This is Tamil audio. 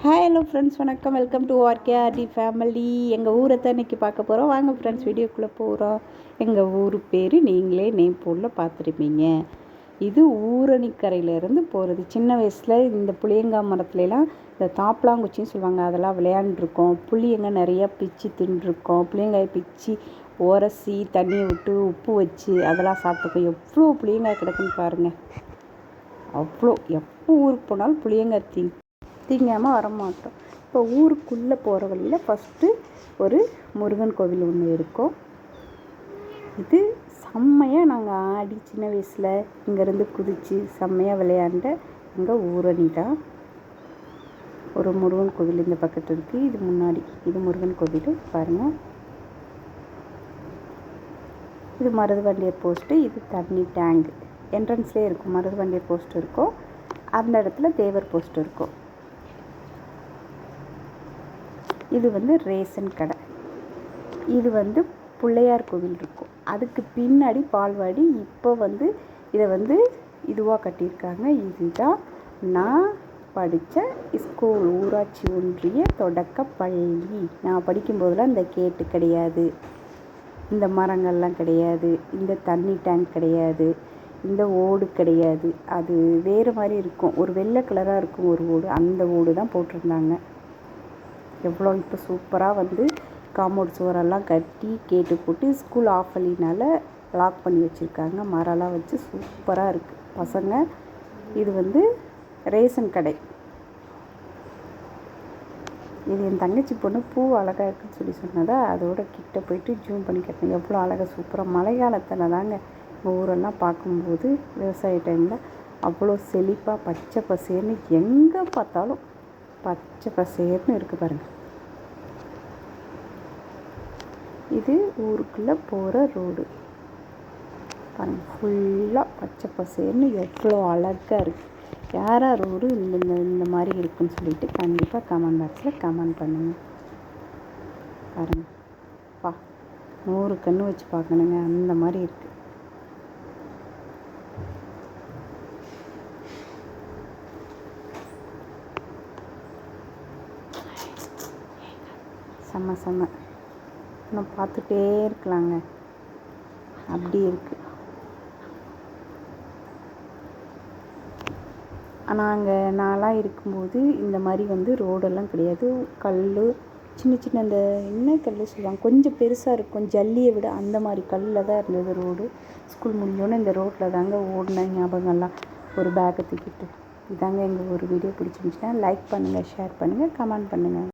ஹாய் ஹலோ ஃப்ரெண்ட்ஸ், வணக்கம். Welcome to RKRT family. எங்கள் ஊரை தான் இன்றைக்கி பார்க்க போகிறோம். வாங்க ஃப்ரெண்ட்ஸ், வீடியோக்குள்ளே போகிறோம். எங்கள் ஊர் பேர் நீங்களே நேம் போர்டில் பார்த்துருப்பீங்க. இது ஊரணிக்கரையிலேருந்து போகிறது. சின்ன வயசில் இந்த புளியங்காய் மரத்துலலாம் இந்த தாப்பலாங்குச்சின்னு சொல்லுவாங்க, அதெல்லாம் விளையாண்டுருக்கோம். புளியங்க நிறையா பிச்சு தின்றுருக்கோம். புளியங்காயை பிச்சு உரசி தண்ணியை விட்டு உப்பு வச்சு அதெல்லாம் சாப்பிட்ருக்கோம். எவ்வளோ புளியங்காய் கிடக்குன்னு பாருங்கள். அவ்வளோ எப்போ ஊருக்கு போனாலும் புளியங்காய் திங்காமல் வரமாட்டோம். இப்போ ஊருக்குள்ளே போகிற வழியில் ஃபஸ்ட்டு ஒரு முருகன் கோவில் ஒன்று இருக்கும். இது செம்மையாக நாங்கள் ஆடி சின்ன வயசில் இங்கேருந்து குதித்து செம்மையாக விளையாண்ட எங்கள் ஊரணி தான். ஒரு முருகன் கோவில் இந்த பக்கத்து இருக்குது. இது முன்னாடி இது முருகன் கோவில் பாருங்கள். இது மருதுவண்டியர் போஸ்ட்டு. இது தண்ணி டேங்க் என்ட்ரன்ஸ்லேயே இருக்கும். மருதுவண்டியர் போஸ்ட் இருக்கும், அந்த இடத்துல தேவர் போஸ்ட் இருக்கும். இது ரேஷன் கடை. இது பிள்ளையார் கோவில் இருக்கும். அதுக்கு பின்னாடி பால்வாடி. இப்போ இதை இதுவாக கட்டியிருக்காங்க. இதுதான் நான் படித்த ஸ்கூல், ஊராட்சி ஒன்றிய தொடக்க பள்ளி. நான் படிக்கும்போதெல்லாம் இந்த கேட்டு கிடையாது, இந்த மரங்கள்லாம் கிடையாது, இந்த தண்ணி டேங்க் கிடையாது, இந்த ஓடு கிடையாது. அது வேறு மாதிரி இருக்கும், ஒரு வெள்ளை கலராக இருக்கும் ஒரு ஓடு. அந்த ஓடு தான் போட்டிருந்தாங்க. எவ்வளோ இப்போ சூப்பராக காம்பவுண்ட் சுவரெல்லாம் கட்டி கேட்டு போட்டு ஸ்கூல் ஆஃப் பண்ணினால லாக் பண்ணி வச்சுருக்காங்க. மரம்லாம் வச்சு சூப்பராக இருக்குது பசங்க. இது ரேஷன் கடை. இது என் தங்கச்சி பொண்ணு பூ அழகாக இருக்குன்னு சொல்லி சொன்னதா, அதோட கிட்ட போயிட்டு ஜூம் பண்ணி கேட்டேன். எவ்வளோ அழகாக சூப்பராக. மழை காலத்தில் தாங்க எங்கள் ஊரெல்லாம் பார்க்கும்போது விவசாய டைமில் அவ்வளோ செழிப்பாக பச்சை பசேர்னு, எங்கே பார்த்தாலும் பச்சை பசேர்னு இருக்குது பாருங்கள். இது ஊருக்குள்ளே போகிற ரோடு பாருங்கள். ஃபுல்லாக பச்சை பசேர்னு எவ்வளோ அழகாக இருக்குது. யாரா ரோடு இந்த மாதிரி இருக்குன்னு சொல்லிட்டு கண்டிப்பாக கமெண்ட் பாக்ஸில் கமெண்ட் பண்ணுங்கள். பாருங்கள், 100 கன்று வச்சு பார்க்கணுங்க, அந்த மாதிரி இருக்குது. செம்ம இன்னும் பார்த்துட்டே இருக்கலாங்க, அப்படி இருக்குது. ஆனால் நான்லாம் இருக்கும்போது இந்த மாதிரி ரோடெல்லாம் கிடையாது. கல், சின்ன அந்த என்ன கல் சொல்லுவாங்க, கொஞ்சம் பெருசாக இருக்கும், ஜல்லியை விட அந்த மாதிரி கல்லில் தான் இருந்தது ரோடு. ஸ்கூல் முடிஞ்சோன்னே இந்த ரோட்டில் தாங்க ஓடின ஞாபகம்லாம், ஒரு பேக்கை தூக்கிட்டு. இதாங்க எங்கள் ஒரு வீடியோ பிடிச்சிருந்துச்சுன்னா லைக் பண்ணுங்கள், ஷேர் பண்ணுங்கள், கமெண்ட் பண்ணுங்கள்.